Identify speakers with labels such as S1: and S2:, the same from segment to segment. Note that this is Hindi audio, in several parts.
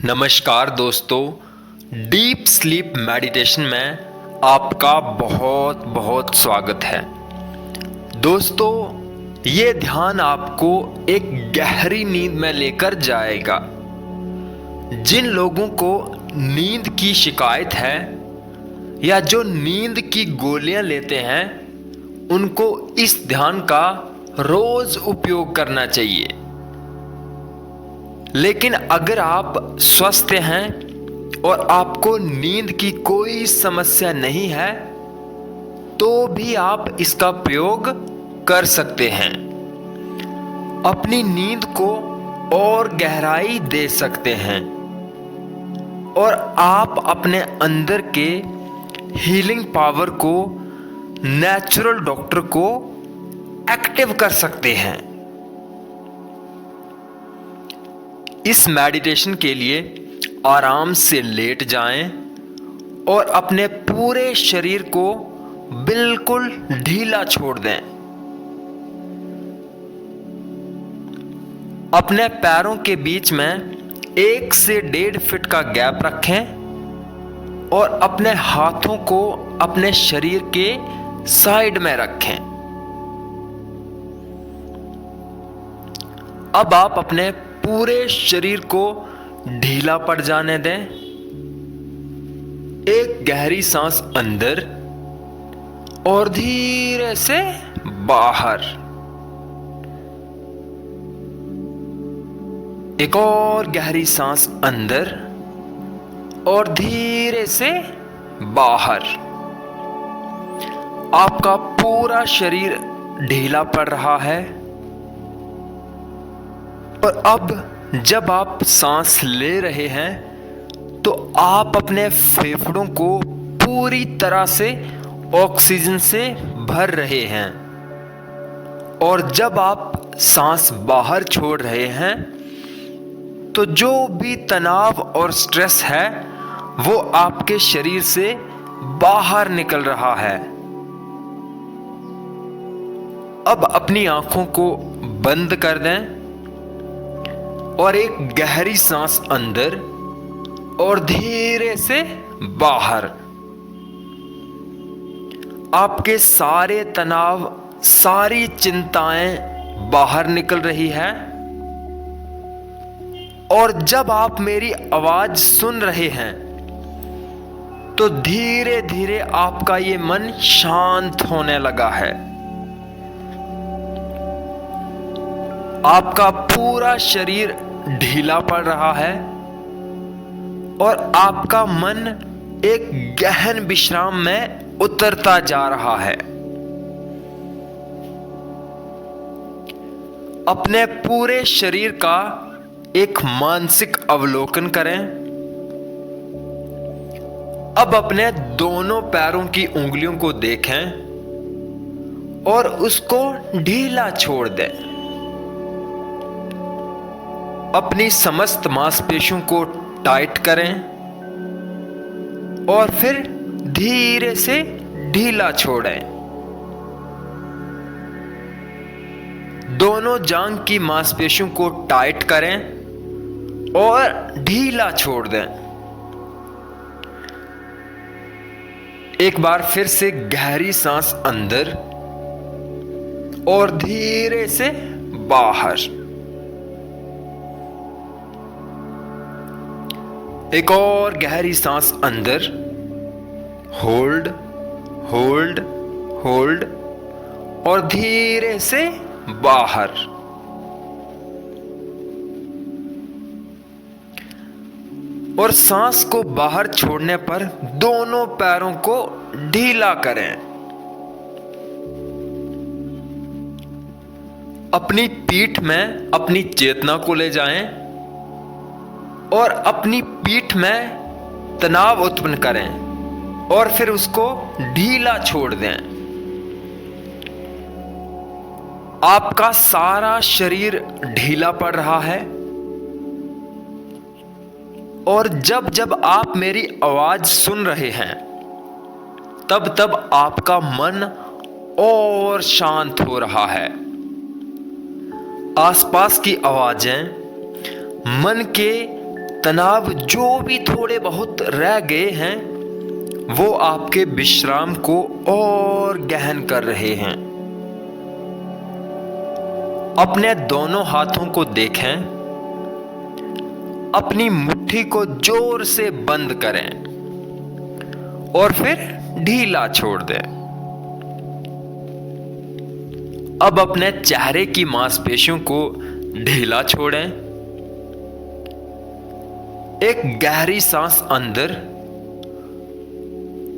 S1: नमस्कार दोस्तों, डीप स्लीप मेडिटेशन में आपका बहुत बहुत स्वागत है। दोस्तों, ये ध्यान आपको एक गहरी नींद में लेकर जाएगा। जिन लोगों को नींद की शिकायत है या जो नींद की गोलियां लेते हैं, उनको इस ध्यान का रोज उपयोग करना चाहिए। लेकिन अगर आप स्वस्थ हैं और आपको नींद की कोई समस्या नहीं है, तो भी आप इसका प्रयोग कर सकते हैं। अपनी नींद को और गहराई दे सकते हैं और आप अपने अंदर के हीलिंग पावर को, नेचुरल डॉक्टर को एक्टिव कर सकते हैं। इस मेडिटेशन के लिए आराम से लेट जाएं और अपने पूरे शरीर को बिल्कुल ढीला छोड़ दें। अपने पैरों के बीच में 1 से 1.5 फीट का गैप रखें और अपने हाथों को अपने शरीर के साइड में रखें। अब आप अपने पूरे शरीर को ढीला पड़ जाने दें। एक गहरी सांस अंदर और धीरे से बाहर। एक और गहरी सांस अंदर और धीरे से बाहर। आपका पूरा शरीर ढीला पड़ रहा है और अब जब आप सांस ले रहे हैं तो आप अपने फेफड़ों को पूरी तरह से ऑक्सीजन से भर रहे हैं, और जब आप सांस बाहर छोड़ रहे हैं तो जो भी तनाव और स्ट्रेस है वो आपके शरीर से बाहर निकल रहा है। अब अपनी आंखों को बंद कर दें और एक गहरी सांस अंदर और धीरे से बाहर। आपके सारे तनाव, सारी चिंताएं बाहर निकल रही है। और जब आप मेरी आवाज सुन रहे हैं तो धीरे धीरे आपका ये मन शांत होने लगा है। आपका पूरा शरीर ढीला पड़ रहा है और आपका मन एक गहन विश्राम में उतरता जा रहा है। अपने पूरे शरीर का एक मानसिक अवलोकन करें। अब अपने दोनों पैरों की उंगलियों को देखें और उसको ढीला छोड़ दें। अपनी समस्त मांसपेशियों को टाइट करें और फिर धीरे से ढीला छोड़ें। दोनों जांघ की मांसपेशियों को टाइट करें और ढीला छोड़ दें। एक बार फिर से गहरी सांस अंदर और धीरे से बाहर। एक और गहरी सांस अंदर, होल्ड होल्ड होल्ड और धीरे से बाहर। और सांस को बाहर छोड़ने पर दोनों पैरों को ढीला करें। अपनी पीठ में अपनी चेतना को ले जाएं और अपनी पीठ में तनाव उत्पन्न करें और फिर उसको ढीला छोड़ दें। आपका सारा शरीर ढीला पड़ रहा है और जब जब आप मेरी आवाज सुन रहे हैं तब तब आपका मन और शांत हो रहा है। आसपास की आवाजें मन के तनाव जो भी थोड़े बहुत रह गए हैं वो आपके विश्राम को और गहन कर रहे हैं। अपने दोनों हाथों को देखें, अपनी मुट्ठी को जोर से बंद करें और फिर ढीला छोड़ दें। अब अपने चेहरे की मांसपेशियों को ढीला छोड़ें। एक गहरी सांस अंदर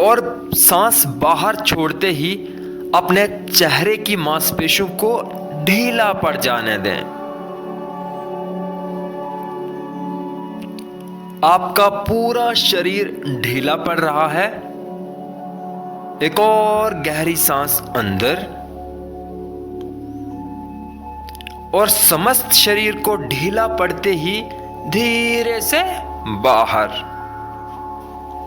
S1: और सांस बाहर छोड़ते ही अपने चेहरे की मांसपेशियों को ढीला पड़ जाने दें। आपका पूरा शरीर ढीला पड़ रहा है। एक और गहरी सांस अंदर और समस्त शरीर को ढीला पड़ते ही धीरे से बाहर।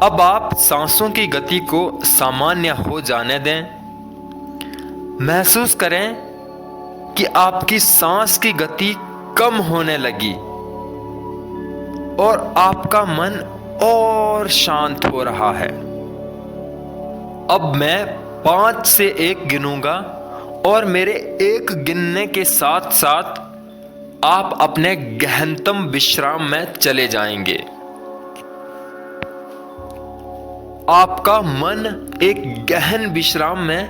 S1: अब आप सांसों की गति को सामान्य हो जाने दें। महसूस करें कि आपकी सांस की गति कम होने लगी और आपका मन और शांत हो रहा है। अब मैं 5 से 1 गिनूंगा और मेरे 1 गिनने के साथ साथ आप अपने गहनतम विश्राम में चले जाएंगे। आपका मन एक गहन विश्राम में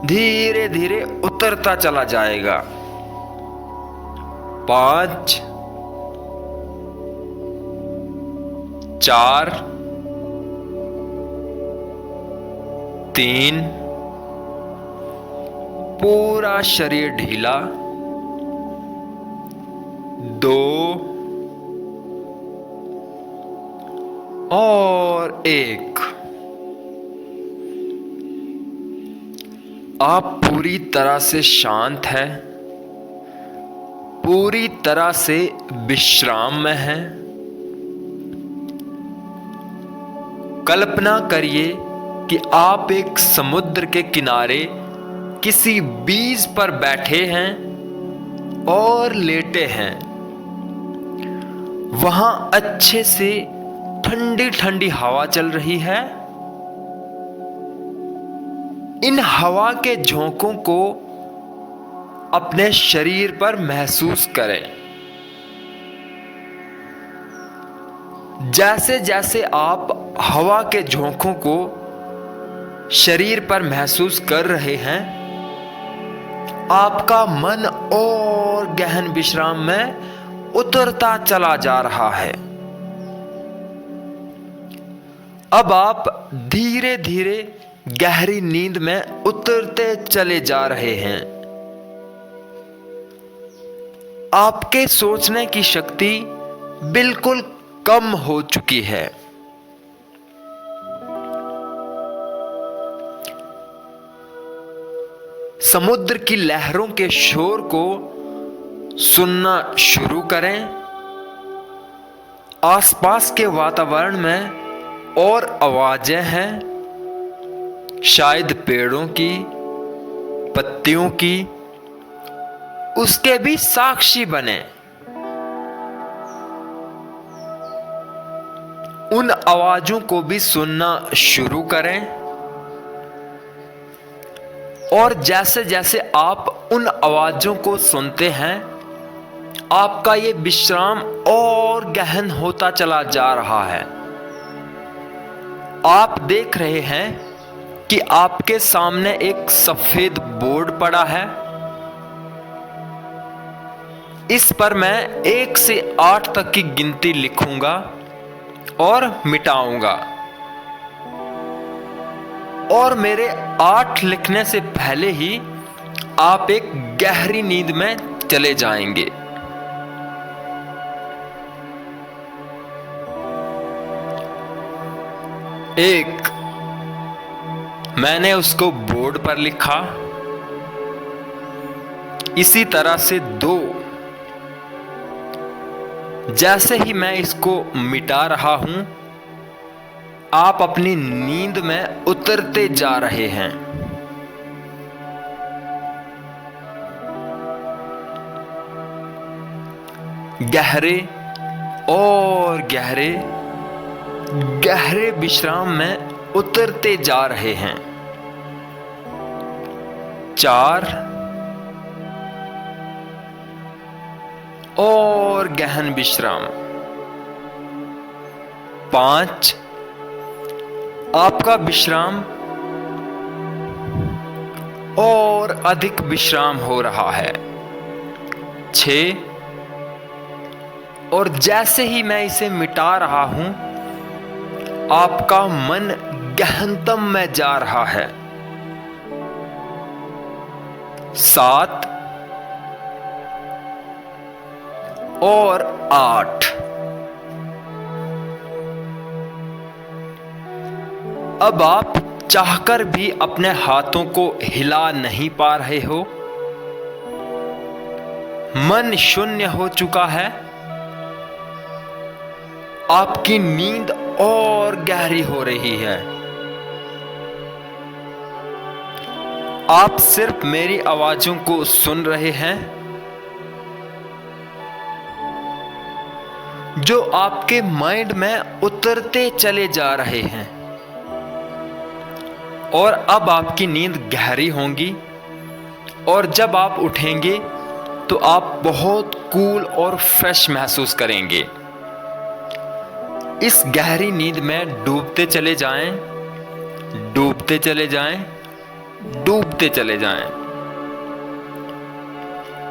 S1: धीरे धीरे उतरता चला जाएगा। 5, 4, 3, पूरा शरीर ढीला। 2 और 1। आप पूरी तरह से शांत हैं, पूरी तरह से विश्राम में हैं। कल्पना करिए कि आप एक समुद्र के किनारे किसी बीच पर बैठे हैं और लेटे हैं। वहां अच्छे से ठंडी ठंडी हवा चल रही है। इन हवा के झोंकों को अपने शरीर पर महसूस करें। जैसे जैसे आप हवा के झोंकों को शरीर पर महसूस कर रहे हैं, आपका मन और गहन विश्राम में उतरता चला जा रहा है। अब आप धीरे धीरे गहरी नींद में उतरते चले जा रहे हैं। आपके सोचने की शक्ति बिल्कुल कम हो चुकी है। समुद्र की लहरों के शोर को सुनना शुरू करें। आसपास के वातावरण में और आवाजें हैं, शायद पेड़ों की, पत्तियों की, उसके भी साक्षी बने। उन आवाजों को भी सुनना शुरू करें और जैसे जैसे आप उन आवाजों को सुनते हैं, आपका ये विश्राम और गहन होता चला जा रहा है। आप देख रहे हैं कि आपके सामने एक सफेद बोर्ड पड़ा है। इस पर मैं 1 से 8 तक की गिनती लिखूंगा और मिटाऊंगा, और मेरे 8 लिखने से पहले ही आप एक गहरी नींद में चले जाएंगे। 1, मैंने उसको बोर्ड पर लिखा। इसी तरह से 2, जैसे ही मैं इसको मिटा रहा हूं, आप अपनी नींद में उतरते जा रहे हैं। गहरे और गहरे गहरे विश्राम में उतरते जा रहे हैं। 4 और गहन विश्राम। 5 आपका विश्राम और अधिक विश्राम हो रहा है। 6 और जैसे ही मैं इसे मिटा रहा हूं, आपका मन गहनतम में जा रहा है। 7 और 8 अब आप चाहकर भी अपने हाथों को हिला नहीं पा रहे हो। मन शून्य हो चुका है। आपकी नींद और गहरी हो रही है। आप सिर्फ मेरी आवाजों को सुन रहे हैं, जो आपके माइंड में उतरते चले जा रहे हैं। और अब आपकी नींद गहरी होगी, और जब आप उठेंगे तो आप बहुत कूल और फ्रेश महसूस करेंगे। इस गहरी नींद में डूबते चले जाएं, डूबते चले जाएं, डूबते चले जाएं।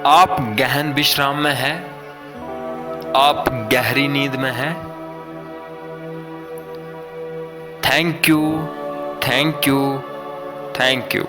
S1: आप गहन विश्राम में हैं, आप गहरी नींद में हैं। Thank you, thank you, thank you.